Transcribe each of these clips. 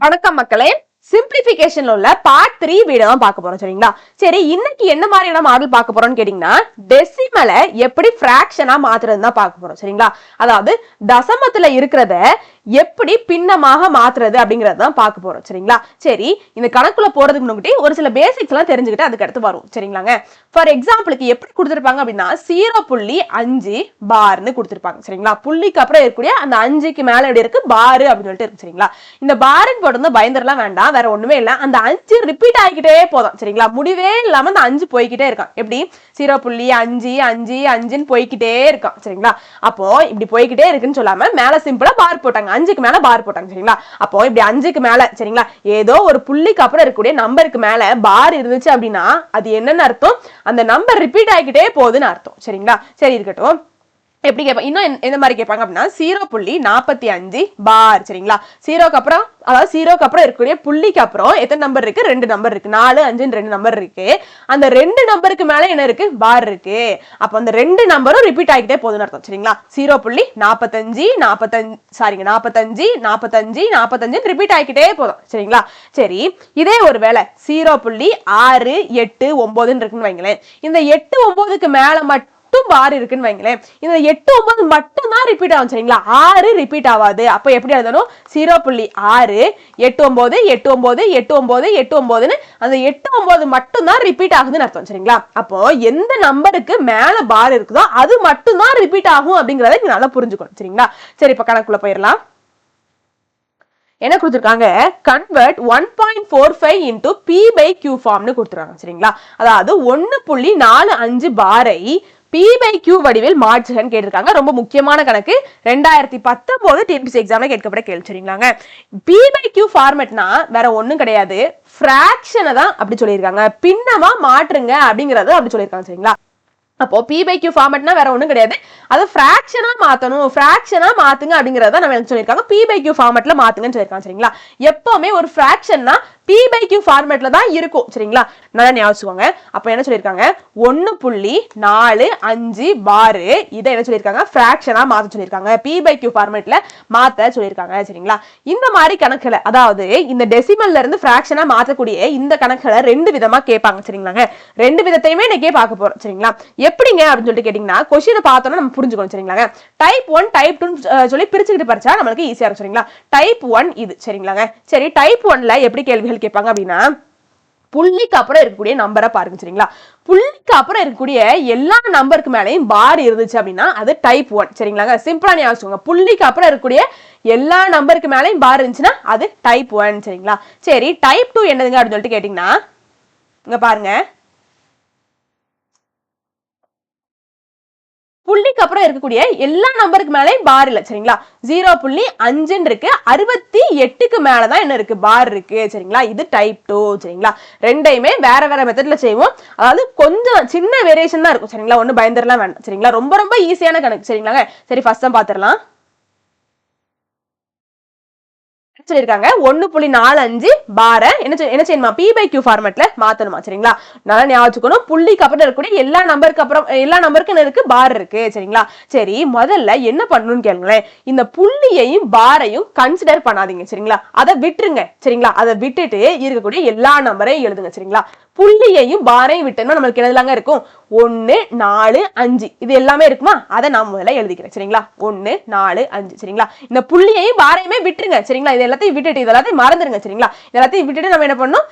வணக்கம் மக்களே. சிம்பிளிபிகேஷன்ல உள்ள பார்ட் 3 வீடியோ தான் பார்க்க போறோம். சரிங்களா? சரி, இன்னைக்கு என்ன மாதிரியான மாடல் பார்க்க போறோம்னு கேட்டீங்கன்னா, டெசிமலை எப்படி ஃபிராக்ஷனா மாத்துறதுன்னு தான் பார்க்க போறோம். சரிங்களா? அதாவது தசமத்துல இருக்கிறத எப்படி பின்னமாக மாத்துறது அப்படிங்கறது தான் பார்க்க போறோம். சரிங்களா? சரி, இந்த கணக்குல போறதுக்கு முன்னாடி ஒரு சில பேசிக்ஸ் எல்லாம் தெரிஞ்சுக்கிட்டு அதுக்கு அடுத்து வரும். சரிங்களாங்க? ஃபார் எக்ஸாம்பிளுக்கு எப்படி கொடுத்திருப்பாங்க அப்படின்னா 0.5 பார்னு கொடுத்திருப்பாங்க. சரிங்களா? புள்ளிக்கு அப்புறம் இருக்கக்கூடிய அந்த 5க்கு மேல எப்படி இருக்கு பார் அப்படின்னு சொல்லிட்டு இருக்கு. சரிங்களா? இந்த பாருன்னு போட்டு பயந்துடலாம் வேண்டாம், வேற ஒண்ணுமே இல்ல. அந்த 5 ரிப்பீட் ஆகிக்கிட்டே போதும். சரிங்களா? முடிவே இல்லாம அந்த 5 போய்கிட்டே இருக்கான். எப்படி 0.5 போய்கிட்டே இருக்கான். சரிங்களா? அப்போ இப்படி போய்கிட்டே இருக்குன்னு சொல்லாம மேல சிம்பிளா பார் போட்டாங்க, 5க்கு மேல பார் போட்டாங்க. சரிங்களா? அப்போ இப்படி 5க்கு மேல, சரிங்களா, ஏதோ ஒரு புள்ளிக்கு அப்புறம் இருக்கக்கூடிய நம்பருக்கு மேல பார் இருந்துச்சு அப்படின்னா அது என்னன்னு அர்த்தம்? அந்த நம்பர் ரிப்பீட் ஆகிக்கிட்டே போகுதுன்னு அர்த்தம். சரிங்களா? சரி, இருக்கட்டும். எப்படி கேட்பாங்க, இன்னும் எந்த மாதிரி கேட்பாங்க அப்படின்னா 0.45 பார். சரிங்களா? 0க்கு அப்புறம், அதாவது 0க்கு அப்புறம் இருக்கக்கூடிய புள்ளிக்கு அப்புறம் எத்தனை நம்பர் இருக்கு? 2 நம்பர் இருக்கு. 4, 5 2 நம்பர் இருக்கு. அந்த 2 நம்பருக்கு மேல என்ன இருக்கு? பார் இருக்கு. அப்ப அந்த 2 நம்பரும் ரிப்பீட் ஆகிட்டே போகுதுன்னு அர்த்தம். சரிங்களா? 0.45 45 45 45 ரிப்பீட் ஆகிக்கிட்டே போதும். சரிங்களா? சரி, இதே ஒரு வேளை 0.6 8 9 இருக்குன்னு வைங்களேன். இந்த 8 9க்கு மேல மட்டும் பார் இருக்குன்னு வைங்களேன். இந்த 8 9 மட்டும் தான் ரிப்பீட் ஆகும். சரிங்களா? 6 ரிப்பீட் ஆகாது. அப்ப எப்படி எழுதணும்? 0.6 8 9 8 9 8 9 8 9ன்னு அந்த 8 9 மட்டும் தான் ரிப்பீட் ஆகுதுன்னு அர்த்தம். சரிங்களா? அப்போ எந்த நம்பருக்கு மேல பார் இருக்குதோ அது மட்டும் தான் ரிப்பீட் ஆகும் அப்படிங்கறத நீங்க நல்லா புரிஞ்சுக்கணும். சரிங்களா? சரி, இப்ப கணக்குள்ள போயிடலாம். என்ன கொடுத்திருக்காங்க? கன்வெர்ட் 1.45 into p/q ஃபார்ம்னு கொடுத்திருக்காங்க. சரிங்களா? அதாவது 1.45 பாரை p/q வடிவில் மாற்றுகன்னு கேட்டிருக்காங்க. ரொம்ப முக்கியமான கணக்கு. 2019 டிஎன்பிஎஸ்சி எக்ஸாம்ல கேட்கப்பட்ட கேள்வி. சரிங்களாங்க? p/q ஃபார்மேட்னா வேற ஒண்ணும் கிடையாது, ஃபிராக்ஷனை தான் அப்படி சொல்லியிருக்காங்க. பின்னமா மாற்றுங்க அப்படிங்கறது அப்படி சொல்லியிருக்காங்க. சரிங்களா? அப்போ p/q ஃபார்மேட்னா வேற ஒண்ணும் கிடையாது, அது ஃபிராக்ஷனா மாத்தணும், ஃபிராக்ஷனா மாத்துங்க அப்படிங்கறத நம்ம என்ன சொல்லிருக்காங்க? p/q ஃபார்மேட்ல மாத்துங்கன்னு சொல்லிருக்காங்க. சரிங்களா? எப்பவுமே ஒரு ஃபிராக்ஷன்னா p/q ஃபார்மேட்ல தான் இருக்கும். சரிங்களா? நல்லா ஞாபகம். அப்ப என்ன சொல்லிருக்காங்க? 1.45 பார் இதை என்ன சொல்லிருக்காங்க? ஃபிராக்ஷனா மாத்த சொல்லிருக்காங்க, p/q ஃபார்மேட்ல மாத்த சொல்லிருக்காங்க. சரிங்களா? இந்த மாதிரி கணக்குல, அதாவது இந்த டெசிமல்ல இருந்து ஃபிராக்ஷனா மாத்தக்கூடிய இந்த கணக்குல 2 விதமா கேட்பாங்க. சரிங்களாங்க? 2 விதத்தையுமே இன்னைக்கு பார்க்க போறோம். சரிங்களா? எப்படிங்க அப்படின்னு சொல்லிட்டு கேட்டீங்கன்னா, கொஸ்டினை பார்த்தோம்னா நம்ம புரிஞ்சுக்கணும். சரிங்களாங்க? டைப் 1 டைப் 2 சொல்லி பிரிச்சுக்கிட்டு படிச்சா நம்மளுக்கு ஈஸியா இருக்கும். சரிங்களா? டைப் 1 இது. சரிங்களாங்க? சரி, டைப் 1ல எப்படி கேள்விகள் கேட்பாங்க அப்படின்னா, புள்ளிக்கு அப்புறம் இருக்கக்கூடிய நம்பரை பாருங்க. சரிங்களா? புள்ளிக்கு அப்புறம் இருக்கக்கூடிய எல்லா நம்பருக்கு மேலேயும் பார் இருந்துச்சு அப்படின்னா அது டைப் 1. சரிங்களாங்க? சிம்பிளா ஞாபகம். புள்ளிக்கு அப்புறம் இருக்கக்கூடிய எல்லா நம்பருக்கு மேலேயும் பார் இருந்துச்சுன்னா அது டைப் 1. சரிங்களா? சரி, டைப் 2 என்னதுங்க அப்படின்னு சொல்லிட்டு கேட்டீங்கன்னா, இங்க பாருங்க, புள்ளிக்கு அப்புறம் இருக்கக்கூடிய எல்லா நம்பருக்கு மேலே பார் இல்ல. சரிங்களா? 0.5 இருக்கு, 68க்கு மேலதான் என்ன இருக்கு? பார் இருக்கு. சரிங்களா? இது டைப் 2. சரிங்களா? ரெண்டையுமே வேற வேற மெத்தட்ல செய்வோம். அதாவது கொஞ்சம் சின்ன வேரியேஷன் தான் இருக்கும். சரிங்களா? ஒண்ணு பயந்துடலாம் வேண்டாம். சரிங்களா? ரொம்ப ரொம்ப ஈஸியான கணக்கு. சரிங்களாங்க? சரி, ஃபர்ஸ்ட் தான் பாத்துடலாம். சொல்லிருக்காங்க 1.45 பார என்ன செய்யணுமா? p/q ஃபார்மேட்ல மாத்தணுமா? சரிங்களா? நல்லா ஞாபகம். புள்ளிக்கு அப்புறம் இருக்கக்கூடிய எல்லா நம்பருக்கு அப்புறம் எல்லா நம்பருக்கு என்ன இருக்கு? பார் இருக்கு. சரிங்களா? சரி, முதல்ல என்ன பண்ணணும்னு கேளுங்களேன். இந்த புள்ளியையும் பாரையும் கன்சிடர் பண்ணாதீங்க. சரிங்களா? அதை விட்டுருங்க. சரிங்களா? அதை விட்டுட்டு இருக்கக்கூடிய எல்லா நம்பரையும் எழுதுங்க. சரிங்களா? புள்ளியையும் பாரையும் விட்டோம்னா நம்மளுக்கு என்னதுலாங்க இருக்கும்? 1 4 5 இது எல்லாமே இருக்குமா? அதை நான் முதல்ல எழுதிக்கிறேன். சரிங்களா? 1 4 5. சரிங்களா? இந்த புள்ளியையும் பாரையுமே விட்டுருங்க. சரிங்களா? இது எல்லாத்தையும் விட்டுட்டு இதெல்லாத்தையும் மறந்துருங்க. சரிங்களா? இதெல்லாத்தையும் விட்டுட்டு நம்ம என்ன பண்ணணும்?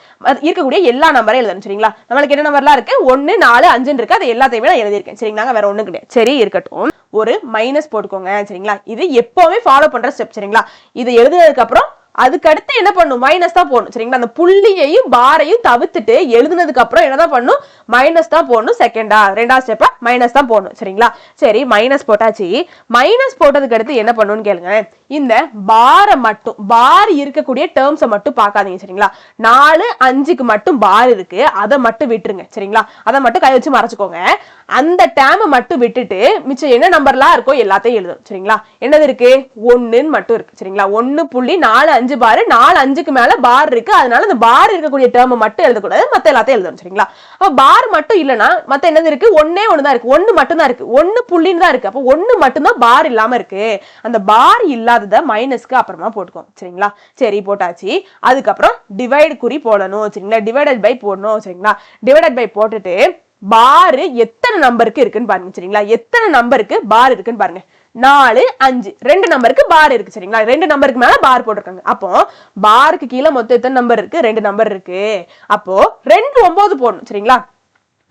இருக்கக்கூடிய எல்லா நம்பரையும் எழுதணும். சரிங்களா? நம்மளுக்கு என்ன நம்பர்லாம் இருக்கு? 1 4 5 இருக்கு. அது எல்லாத்தையுமே நான் எழுதியிருக்கேன். சரிங்களா? வேற ஒண்ணும் கிடையாது. சரி, இருக்கட்டும். ஒரு மைனஸ் போட்டுக்கோங்க. சரிங்களா? இது எப்பவுமே ஃபாலோ பண்ற ஸ்டெப். சரிங்களா? இது எழுதுனதுக்கு அப்புறம் அதுக்கு அடுத்து என்ன பண்ணும்? மைனஸ் தான் போடணும். சரிங்களா? அந்த புள்ளியையும் பாரையும் தவிர்த்துட்டு எழுதுனதுக்கு அப்புறம் என்னதான் பண்ணும்? மைனஸ் தான் போடணும். செகண்டா ரெண்டாவது ஸ்டெப்பா மைனஸ் தான் போடணும். சரிங்களா? சரி, மைனஸ் போட்டாச்சு. மைனஸ் போட்டதுக்கு அடுத்து என்ன பண்ணணும்னு கேளுங்க. இந்த பாரை மட்டும், பார் இருக்கக்கூடிய டேர்ம்ஸை மட்டும் பார்க்காதீங்க. சரிங்களா? 4 5க்கு மட்டும் பார் இருக்கு, அதை மட்டும் விட்டுருங்க. சரிங்களா? அதை மட்டும் கை வச்சு மறைச்சுக்கோங்க. அந்த டேமை மட்டும் விட்டுட்டு மிச்சம் என்ன நம்பர்லாம் இருக்கோ எல்லாத்தையும் எழுதணும். சரிங்களா? என்னது இருக்கு? 1 மட்டும் இருக்கு. சரிங்களா? 1.45 பார், 4 5க்கு மேல பார் இருக்கு. அதனால அந்த பார் இருக்கக்கூடிய டேர்மை மட்டும் எழுதக்கூடாது, மத்த எல்லாத்தையும் எழுதணும். சரிங்களா? அப்ப பார் பார் மட்டும் இல்லைன்னா மத்த என்னது இருக்கு, ஒன்னே ஒண்ணுதான் இருக்கு, ஒண்ணு மட்டும் தான் இருக்கு, ஒண்ணு புள்ளின்னு தான் இருக்கு. அப்போ ஒண்ணு மட்டும் தான் பார் இல்லாம இருக்கு. அந்த பார் இல்லாதத மைனஸ்க்கு அப்புறமா போட்டுக்கோம் சரிங்களா. சரி போட்டாச்சு. அதுக்கப்புறம் டிவைட் குறி போடணும் சரிங்களா, டிவைடட் பை போடணும் சரிங்களா. டிவைடட் பை போட்டுட்டு பார் எத்தனை நம்பருக்கு இருக்குன்னு பாருங்க சரிங்களா. எத்தனை நம்பருக்கு பார் இருக்குன்னு பாருங்க. 4 5 2 நம்பருக்கு பார் இருக்கு சரிங்களா. 2 நம்பருக்கு மேல பார் போட்டிருக்காங்க. அப்போ பாருக்கு கீழே மொத்தம் எத்தனை நம்பர் இருக்கு, 2 நம்பர் இருக்கு. அப்போ 2 9 போடணும் சரிங்களா.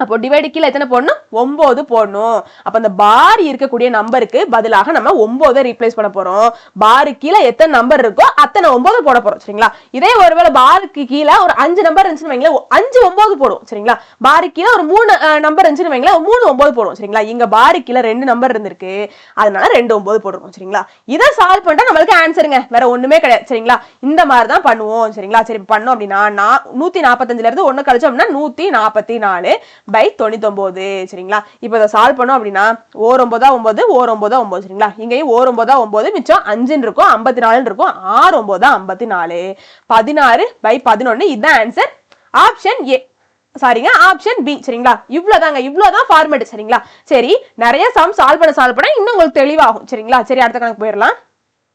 அப்போ டிவைடு கீழே எத்தனை போடணும், 9 போடணும். அப்ப அந்த பார் இருக்கக்கூடிய நம்பருக்கு பதிலாக நம்ம 9 ரீப்ளேஸ் பண்ண போறோம். பாருக்கு கீழே எத்தனை நம்பர் இருக்கோ அத்தனை 9 போட போறோம் சரிங்களா. இதே ஒருவேளை பாருக்கு கீழே ஒரு 5 நம்பர் இருந்துச்சுன்னு வைங்களேன், 5 9 போடுவோம் சரிங்களா. பாருக்கு கீழே ஒரு 3 நம்பர் இருந்துச்சுன்னு வைங்களேன், 3 9 போடுவோம் சரிங்களா. இங்க பாருக்கு கீழே 2 நம்பர் இருந்திருக்கு, அதனால 2 9 போடுவோம் சரிங்களா. இதை சால்வ் பண்ணிட்டா நம்மளுக்கு ஆன்சருங்க, வேற ஒண்ணுமே கிடையாது சரிங்களா. இந்த மாதிரி தான் பண்ணுவோம் சரிங்களா. சரி பண்ணோம் அப்படின்னா 145ல இருந்து 1 கழிச்சோம் அப்படின்னா 144 by 99 சரிங்களா. இப்போ இத சால்வ் பண்ணோம் அப்படினா 9 9 9 சரிங்களா. இங்கேயும் 9 9 மிச்சம் 5 ன்னு இருக்கும், 54 ன்னு இருக்கும், 6 9 54 16 by 11. இதுதான் ஆன்சர். ஆப்ஷன் ஏ சாரிங்க, ஆப்ஷன் பி சரிங்களா. இவ்வளவுதான் ஃபார்மேட் சரிங்களா. சரி நிறைய சம் சால்வ் பண்ண இன்னும் உங்களுக்கு தெளிவாகும் சரிங்களா. சரி அடுத்த கணக்கு போயிடலாம்.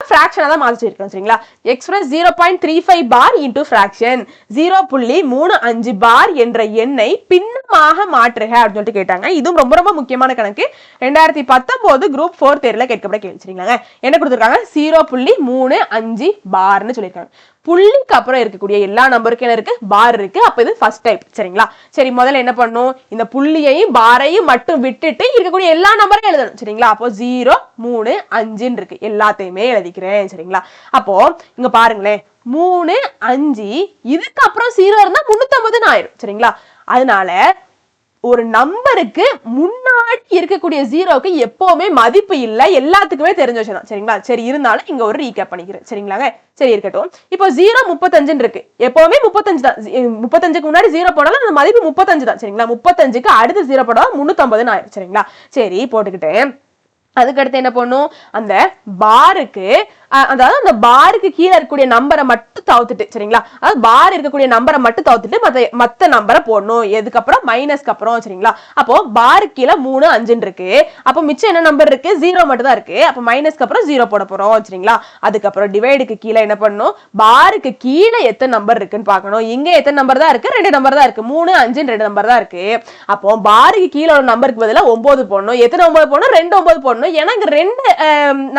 fraction தான் மாத்தி வச்சிருக்கோம் சரிங்களா. express 0.35 bar into fraction 0.35 bar என்ற எண்ணை பின்னமாக மாற்றுக அப்படின்னு சொல்லிட்டு கேட்டாங்க. இதுவும் ரொம்ப ரொம்ப முக்கியமான கணக்கு. 2019 குரூப் 4 தேர்வுல கேட்கப்பட்ட கேள்வி சரிங்களா. என்ன கொடுத்திருக்காங்க, 0.35 பார்னு சொல்லியிருக்காங்க. புள்ளிக்கு அப்புறம் இருக்கக்கூடிய எல்லா நம்பருக்கும் என்ன இருக்கு, பார் இருக்கு. அப்ப இது ஃபர்ஸ்ட் டைப் சரிங்களா. சரி முதல்ல என்ன பண்ணும், இந்த புள்ளியையும் பாரையும் மட்டும் விட்டுட்டு இருக்கக்கூடிய எல்லா நம்பரையும் எழுதணும் சரிங்களா. அப்போ 0 3 5 இருக்கு, எல்லாத்தையுமே எழுதிக்கிறேன் சரிங்களா. அப்போ இங்க பாருங்களேன், 3 5 இதுக்கு அப்புறம் 0 இருந்தா 350 ஆயிரும் சரிங்களா. அதனால ஒரு நம்பருக்கு முன்னாடி இருக்கக்கூடிய ஜீரோக்கு எப்பவுமே மதிப்பு இல்ல, எல்லாத்துக்குமே தெரிஞ்ச விஷயம் தான் சரிங்களா. சரி இருந்தாலும் இங்க ஒரு ரீகேப் பண்ணிக்கிறேன் சரிங்களாங்க. சரி இருக்கட்டும். இப்போ 0 35 இருக்கு, எப்பவுமே 35 தான். 35க்கு முன்னாடி 0 போடாலும் அந்த மதிப்பு 35 தான் சரிங்களா. 35க்கு அடுத்து 0 போடா 350 ஆயிரும் சரிங்களா. சரி போட்டுக்கிட்டு அதுக்கடுத்து என்ன பண்ணும், அந்த பாருக்கு அதாவது அந்த பாருக்கு கீழே இருக்கக்கூடிய நம்பரை மட்டும் தவிர்த்துட்டு சரிங்களா. அதாவது பார் இருக்கக்கூடிய நம்பரை மட்டும் தவிர்த்துட்டு மத்த நம்பரை போடணும். எதுக்கப்புறம் மைனஸ்க்கு அப்புறம் சரிங்களா. அப்போ பாருக்கு கீழே 3 5 இருக்கு, அப்போ மிச்சம் என்ன நம்பர் இருக்கு, 0 மட்டும் தான் இருக்கு. அப்போ மைனஸ்க்கு அப்புறம் 0 போட போறோம் சரிங்களா. அதுக்கப்புறம் டிவைடுக்கு கீழே என்ன பண்ணணும், பாருக்கு கீழே எத்தனை நம்பர் இருக்குன்னு பார்க்கணும். இங்க எத்தனை நம்பர் தான் இருக்கு, 2 நம்பர் தான் இருக்கு, 3 5 2 நம்பர் தான் இருக்கு. அப்போ பாருக்கு கீழே ஒரு நம்பருக்கு பதிலா 9 போடணும். எத்தனை 9 போடணும், 2 9 போடணும். ஏன்னா இங்க 2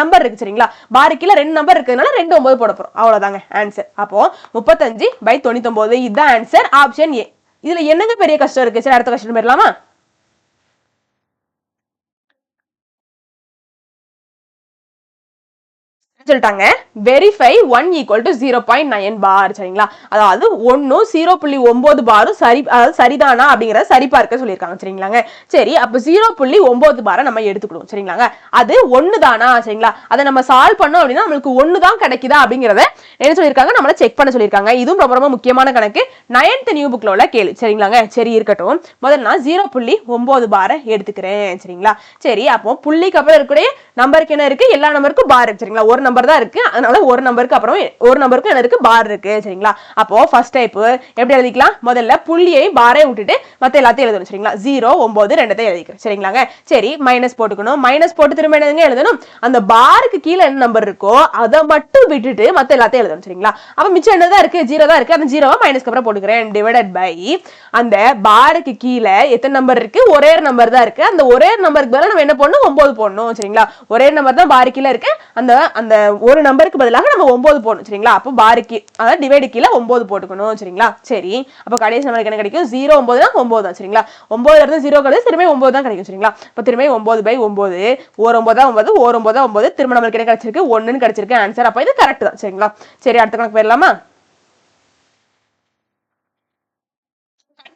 நம்பர் இருக்கு சரிங்களா. பாருக்கு கீழே 2 நம்பர் இருக்குனால 2 9 போட போறோம், அவ்வளவுதாங்க ஆன்சர். அப்போ 35 by 99 இதுதான் ஆன்சர், ஆப்ஷன் ஏ. இதுல என்னங்க பெரிய கஷ்டம் இருக்கு. சரி அடுத்த கஷ்டம் போயிடலாமா. சொல்லிட்டாங்க வெரிஃபை 1 equal to 0.9 பார் சரிங்களா. அதாவது 1 0.9 பாரும் சரி, அதாவது சரிதானா அப்படிங்கறத சரி பார்க்க சொல்லியிருக்காங்க சரிங்களாங்க. சரி அப்ப 0.9 பாரை நம்ம எடுத்துக்கிடுவோம் சரிங்களாங்க. அது 1 தானா சரிங்களா. அதை நம்ம சால்வ் பண்ணோம் அப்படின்னா நம்மளுக்கு 1 தான் கிடைக்குதா அப்படிங்கறத என்ன சொல்லியிருக்காங்க, நம்மள செக் பண்ண சொல்லியிருக்காங்க. இதுவும் ரொம்ப ரொம்ப முக்கியமான கணக்கு, 9th நியூ புக்ல உள்ள கேள்வி சரிங்களாங்க. சரி இருக்கட்டும், முதல்ல நான் 0.9 பாரை எடுத்துக்கிறேன் சரிங்களா. சரி அப்போ புள்ளிக்கு அப்புறம் இருக்கக்கூடிய நம்பருக்கு என்ன இருக்கு, எல்லா நம்பருக்கும் பார் இருக்கு சரிங்களா. ஒரு நம்பர் தான் இருக்கு, அதனால ஒரு நம்பருக்கு அப்புறம் ஒரு நம்பருக்கு என்ன இருக்கு, பார் இருக்கு சரிங்களா. அப்போ ஃபர்ஸ்ட் டைப் எப்படி எழுதிக்கலாம், முதல்ல புள்ளியை பாரை விட்டுட்டு மத்த எல்லாத்தையும் எழுதணும் சரிங்களா. 0 9 ரெண்டத்தையும் எழுதிக்கிறேன் சரிங்களாங்க. சரி மைனஸ் போட்டுக்கணும், மைனஸ் போட்டு திரும்ப என்னங்க எழுதணும், அந்த பாருக்கு கீழே என்ன நம்பர் இருக்கோ அதை மட்டும் விட்டுட்டு மத்த எல்லாத்தையும் எழுதணும் சரிங்களா. அப்ப மிச்சம் என்னதான் இருக்கு, 0 தான் இருக்கு, அந்த 0வை மைனஸ்க்கு அப்புறம் போட்டுக்கிறேன். டிவைடட் பை அந்த பாருக்கு கீழே எத்தனை நம்பர் இருக்கு, ஒரே நம்பர் தான் இருக்கு, அந்த ஒரே நம்பருக்கு பதிலா நம்ம என்ன பண்ணணும், 9 போடணும் சரிங்களா. ஒரே நம்பர் தான் பாருக்கு கீழே இருக்கு, அந்த அந்த ஒரு நம்பருக்கு பதிலாக நம்ம 9 போடணும் சரிங்களா. அப்போ பாருக்கு அதாவது டிவைடு கீழே 9 போட்டுக்கணும் சரிங்களா. சரி அப்ப கடைசி நம்பருக்கு என்ன கிடைக்கும், 0 9 தான் 9 தான் சரிங்களா. 9ல இருந்து 0 கழிச்சு திரும்ப 9 தான் கிடைக்கும் சரிங்களா. அப்ப திரும்ப 9 by 9 ஒரு 9 தான் 9, ஒரு 9 தான் 9, திரும்ப நமக்கு என்ன கிடைச்சிருக்கு, 1ன்னு கிடைச்சிருக்கு ஆன்சர். அப்ப இது கரெக்ட் தான் சரிங்களா. சரி அடுத்த கணக்கு போயிடலாமா.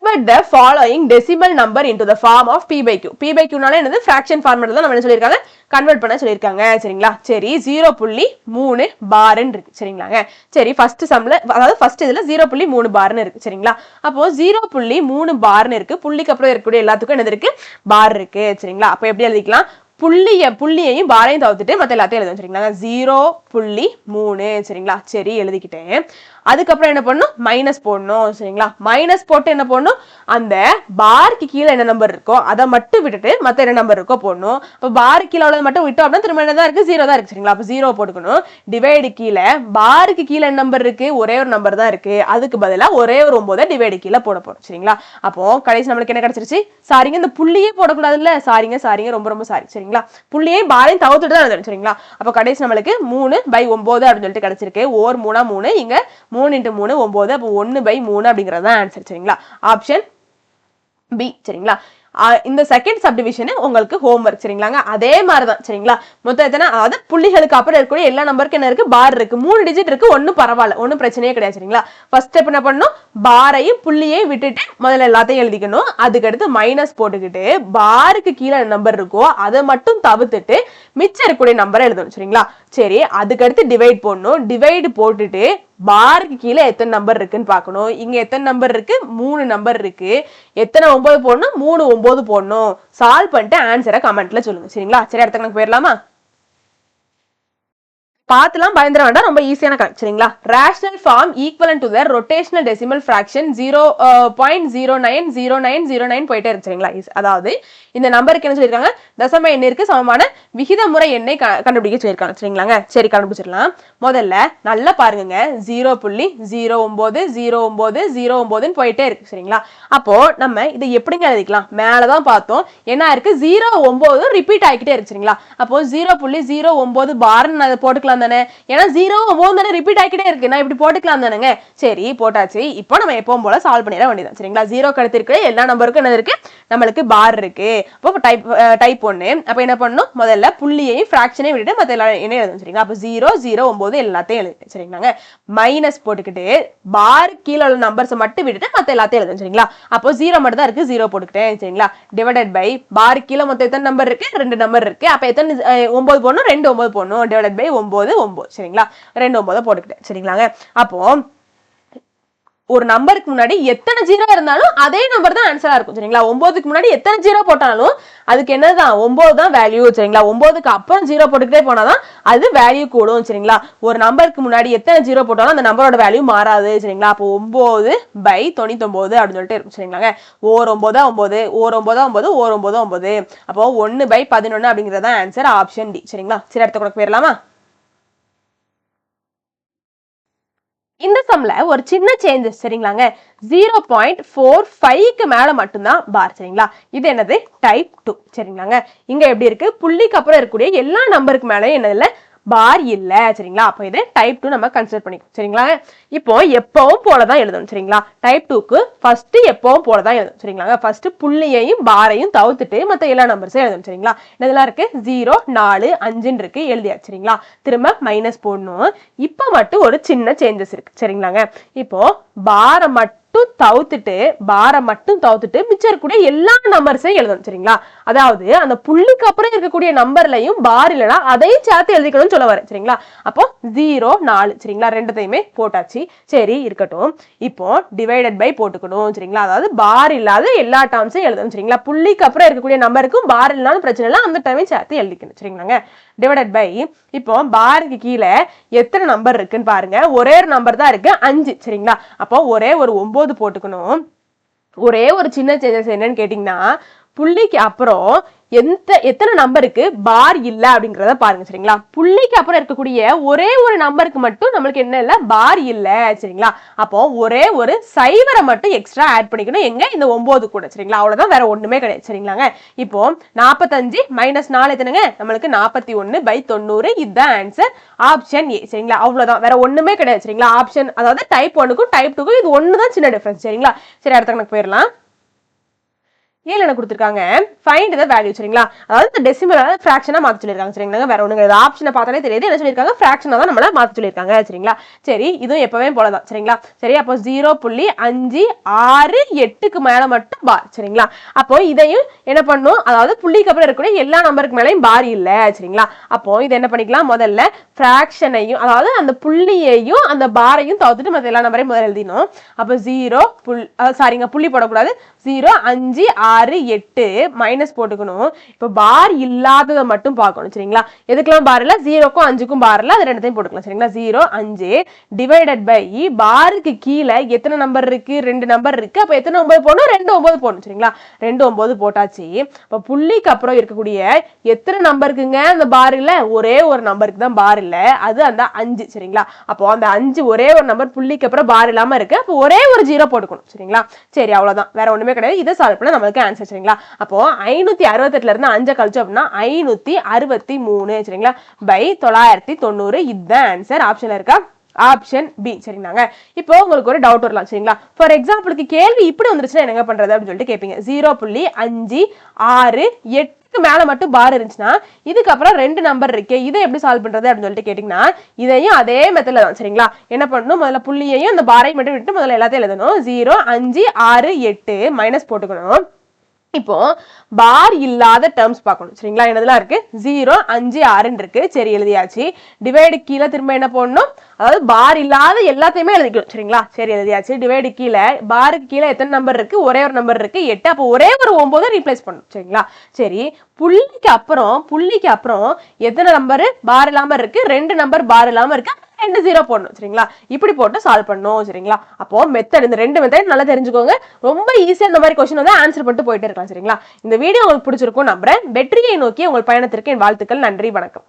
Convert the following decimal number into the form of p by q. p by q னால என்னது, fraction format தான் நம்ம என்ன சொல்லிருக்காங்க, கன்வர்ட் பண்ண சொல்லிருக்காங்க சரிங்களா. சரி 0.3 பார்னு இருக்கு சரிங்களாங்க. சரி ஃபர்ஸ்ட் சம்ல அதாவது ஃபர்ஸ்ட் இதுல 0.3 பார்னு இருக்கு சரிங்களா. அப்போ 0.3 பார்னு இருக்கு, புள்ளிக்கு அப்புறம் இருக்கக்கூடிய எல்லாத்துக்கும் என்னது இருக்கு, பார் இருக்கு சரிங்களா. அப்போ எப்படி எழுதிக்கலாம், புள்ளியையும் பாரையும் தவிர்த்துட்டு மத்த எல்லாத்தையும் எழுதும் சரிங்களா. 0.3 சரிங்களா. சரி எழுதிக்கிட்டேன். அதுக்கப்புறம் என்ன பண்ணணும், மைனஸ் போடணும் சரிங்களா. மைனஸ் போட்டு என்ன பண்ணணும், அந்த பாருக்கு கீழே என்ன நம்பர் இருக்கோ அதை மட்டும் விட்டுட்டு மத்த என்ன நம்பர் இருக்கோ போடணும். இப்போ பாருக்கு கீழே உள்ளது மட்டும் விட்டோம் அப்படின்னா திரும்ப என்னதான் இருக்கு, 0 தான் இருக்கு சரிங்களா. அப்போ 0 போட்டுக்கணும். டிவைடு கீழே பாருக்கு கீழே என்ன நம்பர் இருக்கு, ஒரே ஒரு நம்பர் தான் இருக்கு. அதுக்கு பதிலாக ஒரே ஒரு 9 டிவைடு கீழே போட போறோம் சரிங்களா. அப்போ கடைசி நம்மளுக்கு என்ன கிடைச்சிருச்சு, சாரிங்க இந்த புள்ளியே போடக்கூடாதுல்ல, சாரிங்க ரொம்ப ரொம்ப சாரி சரிங்களா. புள்ளியே பாரையும் தவிர்த்துட்டு தான் எழுதணும் சரிங்களா. அப்போ கடைசி நம்மளுக்கு 3/9 அப்படின்னு சொல்லிட்டு கிடைச்சிருக்கு. 3 3 இங்க 3 × 3 9. அப்போ 1/3 அப்படிங்கிறது தான் ஆன்சர் சரிங்களா. ஆப்ஷன் பி சரிங்களா. இந்த செகண்ட் சப்டிவிஷன் உங்களுக்கு ஹோம்வொர்க் சரிங்களாங்க. அதே மாதிரி தான் சரிங்களா. மொத்தம் எத்தனை, அதாவது புள்ளிகளுக்கு அப்புறம் இருக்கக்கூடிய எல்லா நம்பருக்கு என்ன இருக்கு, பார் இருக்கு. 3 டிஜிட் இருக்கு, ஒன்னும் பரவாயில்ல, ஒன்னும் பிரச்சனையே கிடையாது சரிங்களா. ஃபர்ஸ்ட் ஸ்டெப் என்ன பண்ணணும், பாரையும் புள்ளியையும் விட்டுட்டு முதல்ல எல்லாத்தையும் எழுதிக்கணும். அதுக்கடுத்து மைனஸ் போட்டுக்கிட்டு பாருக்கு கீழே நம்பர் இருக்கோ அதை மட்டும் தவிர்த்துட்டு மிச்சம் இருக்கக்கூடிய நம்பரை எழுதணும் சரிங்களா. சரி அதுக்கடுத்து டிவைட் போடணும். டிவைடு போட்டுட்டு பாருக்கு கீழே எத்தனை நம்பர் இருக்குன்னு பார்க்கணும். இங்க எத்தனை நம்பர் இருக்கு, 3 நம்பர் இருக்கு. எத்தனை 9 போடணும், 3 9 போடணும். சால்வ் பண்ணிட்டு ஆன்சரை கமெண்ட்ல சொல்லுங்க சரிங்களா. சரி அடுத்த கணக்கு போயிடலாமா. பார்த்துலாம் பயந்துட வேண்டாம், ரொம்ப ஈஸியான கணக்கு சரிங்களா. Rational form equivalent to the rotational decimal fraction 0.090909 போயிட்டே இருக்கு சரிங்களா. அதாவது இந்த நம்பருக்கு என்ன சொல்லியிருக்காங்க, தசம எண்ணிற்கு சமமான விகிதமுறை எண்ணை கண்டுபிடிக்க சொல்லியிருக்காங்க சரிங்களாங்க. சரி கண்டுபிடிச்சிடலாம். முதல்ல நல்லா பாருங்க, 0.090909 போயிட்டே இருக்கு சரிங்களா. அப்போ நம்ம இதை எப்படிங்க எழுதிக்கலாம், மேலதான் பார்த்தோம் என்ன இருக்கு, 0.9 ரிப்பீட் ஆகிக்கிட்டே இருக்கு சரிங்களா. அப்போ 0.09 பார்னு அதை போட்டுக்கலாம் தானே, ஏன்னா 0.9 தானே ரிப்பீட் ஆகிக்கிட்டே இருக்கு, நான் இப்படி போட்டுக்கலாம் தானேங்க. சரி போட்டாச்சு. இப்போ நம்ம எப்பவும் போல சால்வ் பண்ணிட வேண்டியதான் சரிங்களா. 0 அடுத்து இருக்கிற எல்லா நம்பருக்கும் என்ன இருக்கு, நம்மளுக்கு பார் இருக்கு. அப்போ டைப் 1. அப்போ என்ன பண்ணணும், முதல்ல புள்ளியையும் ஃபிராக்ஷனையும் விட்டுட்டு மற்ற எல்லா என்ன எழுதணும் சரிங்களா. அப்போ 0 0 9 எல்லாத்தையும் எழுது சரிங்களாங்க. மைனஸ் போட்டுக்கிட்டு பார் கீழே உள்ள நம்பர்ஸை மட்டும் விட்டுட்டு மற்ற எல்லாத்தையும் எழுதணும் சரிங்களா. அப்போ 0 மட்டும் தான் இருக்கு, 0 போட்டுக்கிட்டேன் சரிங்களா. டிவைடட் பை பார் கீழே மொத்தம் எத்தனை நம்பர் இருக்கு, 2 நம்பர் இருக்கு. அப்போ எத்தனை 9 போடணும், 2 9 போடணும். டிவைடட் பை 9 9 சரிங்களா. 2 9 போட்டுக்கிட்டேன் சரிங்களாங்க. அப்போ ஒரு நம்பருக்கு முன்னாடி எத்தனை 0 இருந்தாலும் அதே நம்பர் தான் ஆன்சரா இருக்கும் சரிங்களா. 9க்கு முன்னாடி எத்தனை 0 போட்டாலும் அதுக்கு என்னதான் 9 தான் வேல்யூ சரிங்களா. 9க்கு அப்புறம் 0 போட்டுக்கிட்டே போனாதான் அது வேல்யூ கூடும் சரிங்களா. ஒரு நம்பருக்கு முன்னாடி எத்தனை 0 போட்டாலும் அந்த நம்பரோட வேல்யூ மாறாது சரிங்களா. அப்போ 9/99 அப்படின்னு சொல்லிட்டு இருக்கும் சரிங்களாங்க. ஓர் 9 9 ஓர் 9 9 ஓர் 9 9. அப்போ 1/11 அப்படிங்கிறத ஆன்சர் ஆப்ஷன் டி சரிங்களா. சரி அடுத்த கணக்கு போயிடலாமா. இந்த சம்ல ஒரு சின்ன சேஞ்சஸ் சரிங்களாங்க. 0.45க்கு மேல மட்டும்தான் பார் சரிங்களா. இது என்னது, டைப் 2 சரிங்களாங்க. இங்க எப்படி இருக்கு, புள்ளிக்கு அப்புறம் இருக்கக்கூடிய எல்லா நம்பருக்கு மேலே என்னதுல பார் இல்ல சரிங்களா. அப்போ இது டைப் 2 நம்ம கன்சிடர் பண்ணிக்கணும் சரிங்களா. இப்போ எப்பவும் போலதான் எழுதணும் சரிங்களா. டைப் 2க்கு ஃபர்ஸ்ட் எப்பவும் போலதான் எழுதணும் சரிங்களா. ஃபர்ஸ்ட் புள்ளியையும் பாரையும் தவிர்த்துட்டு மத்த எல்லா நம்பர்ஸும் எழுதணும் சரிங்களா. இதெல்லாம் இருக்கு 0 4 5 இருக்கு, எழுதியாச்சு சரிங்களா. திரும்ப மைனஸ் போடணும். இப்போ மட்டும் ஒரு சின்ன சேஞ்சஸ் இருக்கு சரிங்களாங்க. இப்போ பாரை மட்டும் தவிர்த்துட்டு மிச்சம் இருக்கக்கூடிய எல்லா நம்பர்ஸையும் எழுதணும் சரிங்களா. அதாவது அந்த புள்ளிக்கு அப்புறம் இருக்கக்கூடிய நம்பர்லையும் பார் இல்லைன்னா அதையும் சேர்த்து எழுதிக்கணும்னு சொல்ல வரேன் சரிங்களா. அப்போ 0 4 சரிங்களா, ரெண்டுத்தையுமே போட்டாச்சு. சரி இருக்கட்டும். இப்போ டிவைடட் பை போட்டுக்கணும் சரிங்களா. அதாவது பார் இல்லாத எல்லா டேர்ம்ஸையும் எழுதணும் சரிங்களா. புள்ளிக்கு அப்புறம் இருக்கக்கூடிய நம்பருக்கும் பார் இல்லாத பிரச்சனை இல்லை, அந்த டைமையும் சேர்த்து எழுதிக்கணும் சரிங்களாங்க. டிவைடட் பை இப்போ பாருக்கு கீழே எத்தனை நம்பர் இருக்குன்னு பாருங்க. ஒரே ஒரு நம்பர் தான் இருக்கு, 5 சரிங்களா. அப்போ ஒரே ஒரு 9 போட்டுக்கணும். ஒரே ஒரு சின்ன சேஞ்சஸ் என்னன்னு கேட்டீங்கன்னா, புள்ளிக்கு அப்புறம் எத்தனை நம்பருக்கு பார் இல்ல அப்படிங்கறத பாருங்க சரிங்களா. புள்ளிக்கு அப்புறம் இருக்கக்கூடிய ஒரே ஒரு நம்பருக்கு மட்டும் நம்மளுக்கு என்ன இல்ல, பார் இல்ல சரிங்களா. அப்போ ஒரே ஒரு சைவரை மட்டும் எக்ஸ்ட்ரா ஆட் பண்ணிக்கணும், எங்க இந்த 9 கூட சரிங்களா. அவ்வளவுதான், வேற ஒண்ணுமே கிடையாது சரிங்களாங்க. இப்போ 45 - 4 எத்தனைங்க, நம்மளுக்கு 41/90. இதுதான் ஆன்சர் ஆப்ஷன் ஏ சரிங்களா. அவ்வளவுதான், வேற ஒண்ணுமே கிடையாது சரிங்களா. ஆப்ஷன் அதாவது டைப் 1க்கும் டைப் 2க்கும் இது ஒண்ணுதான் சின்ன டிஃபரன்ஸ் சரிங்களா. சரி அடுத்த கணக்கு போயிடலாம். ஏன் என்ன கொடுத்திருக்காங்க, ஃபைண்ட் தி வேல்யூ சரிங்களா. அதாவது இந்த டெசிமல் ஃபிராக்ஷனா மாத்த சொல்லிருக்காங்க சரிங்களா. வேற ஒண்ணுங்க, ஆப்ஷனை பார்த்தாலே தெரியுது என்ன சொல்லிருக்காங்க, ஃபிராக்ஷனா தான் நம்மள மாத்த சொல்லிருக்காங்க சரிங்களா. சரி இதுவும் எப்பவே போலதான் சரிங்களா. சரி அப்போ 0.568க்கு மேல மட்டும் பார் சரிங்களா. அப்போ இதையும் என்ன பண்ணும், அதாவது புள்ளிக்கு அப்புறம் இருக்கக்கூடிய எல்லா நம்பருக்கு மேலேயும் பார் இல்ல சரிங்களா. அப்போ இது என்ன பண்ணிக்கலாம், முதல்ல ஃபிராக்ஷனையும் அதாவது அந்த புள்ளியையும் அந்த பாரையும் தவிர்த்துட்டு மற்ற எல்லா நம்பரையும் முதல்ல எழுதினோம். அப்போ 0 சாரிங்க புள்ளி போடக்கூடாது, 0 5 6 8 மைனஸ் போட்டுக்கணும். இப்போ பார் இல்லாததை மட்டும் பார்க்கணும் சரிங்களா. எதுக்கெல்லாம் பார் இல்ல, 0க்கும் 5க்கும் பார் இல்ல, அது ரெண்டுத்தையும் போட்டுக்கலாம் சரிங்களா. 0 5 டிவைடட் பை பாருக்கு கீழே எத்தனை நம்பர் இருக்கு, 2 நம்பர் இருக்கு. அப்ப எத்தனை 9 போடணும், 2 9 போடணும் சரிங்களா. 2 9 போட்டாச்சு. இப்ப புள்ளிக்கு அப்புறம் இருக்கக்கூடிய எத்தனை நம்பருக்குங்க அந்த பார் இல்ல, ஒரே ஒரு நம்பருக்கு தான் பார் இல்ல, அது அந்த 5 சரிங்களா. அப்போ அந்த 5 ஒரே ஒரு நம்பர் புள்ளிக்கு அப்புறம் பார் இல்லாம இருக்கு. அப்போ ஒரே ஒரு 0 போட்டுக்கணும் சரிங்களா. சரி அவ்வளவுதான், வேற ஒண்ணுமே கிடையாது. இதை சால்வ் பண்ண நமக்கு ஆன்சர் சரிங்களா. அப்போ 568ல இருந்து 5 கழிச்சோம் அப்படின்னா 563 சரிங்களா பை 990. இதுதான் ஆன்சர். ஆப்ஷன்ல இருக்கா, ஆப்ஷன் பி சரிங்களாங்க. இப்போ உங்களுக்கு ஒரு டவுட் வரலாம் சரிங்களா. ஃபார் எக்ஸாம்பிளுக்கு கேள்வி இப்படி வந்துருச்சுன்னா என்ன பண்றது அப்படின்னு சொல்லிட்டு கேட்பீங்க. 0.568 மேல மட்டும் பார் இருந்துச்சுன்னா இதுக்கப்புறம் 2 நம்பர் இருக்கு, இதை எப்படி சால்வ் பண்றது அப்படின்னு சொல்லிட்டு கேட்டீங்கன்னா இதையும் அதே மெத்தட்ல தான் சரிங்களா. என்ன பண்ணணும், முதல்ல புள்ளியையும் அந்த பாரை மட்டும் விட்டு முதல்ல எல்லாத்தையும் எழுதணும். 0 5 6 8 மைனஸ் போட்டுக்கணும். இப்போ பார் இல்லாத டேர்ம்ஸ் பார்க்கணும் சரிங்களா. என்னதெல்லாம் இருக்கு, 0 5 6 இருக்கு. சரி எழுதியாச்சு. டிவைடு கீழே திரும்ப என்ன போடணும், அதாவது பார் இல்லாத எல்லாத்தையுமே எழுதிக்கணும் சரிங்களா. சரி எழுதியாச்சு. டிவைடு கீழே பாருக்கு கீழே எத்தனை நம்பர் இருக்கு, ஒரே ஒரு நம்பர் இருக்கு 8. அப்போ ஒரே ஒரு 9 ரீப்ளேஸ் பண்ணணும் சரிங்களா. சரி புள்ளிக்கு அப்புறம் எத்தனை நம்பர் பார் இல்லாம இருக்கு, 2 நம்பர் பார் இல்லாம இருக்கு, 2 0 போடணும் சரிங்களா. இப்படி போட்டு சால்வ் பண்ணணும் சரிங்களா. அப்போ மெத்தட், இந்த 2 மெத்தட் நல்லா தெரிஞ்சுக்கோங்க. ரொம்ப ஈஸியா இந்த மாதிரி கொஸ்டின் வந்து ஆன்சர் பண்ணிட்டு போயிட்டே இருக்கலாம் சரிங்களா. இந்த வீடியோ உங்களுக்கு பிடிச்சிருக்கும் நம்புறேன். வெற்றியை நோக்கி உங்கள் பயணத்திற்கு என் வாழ்த்துக்கள். நன்றி, வணக்கம்.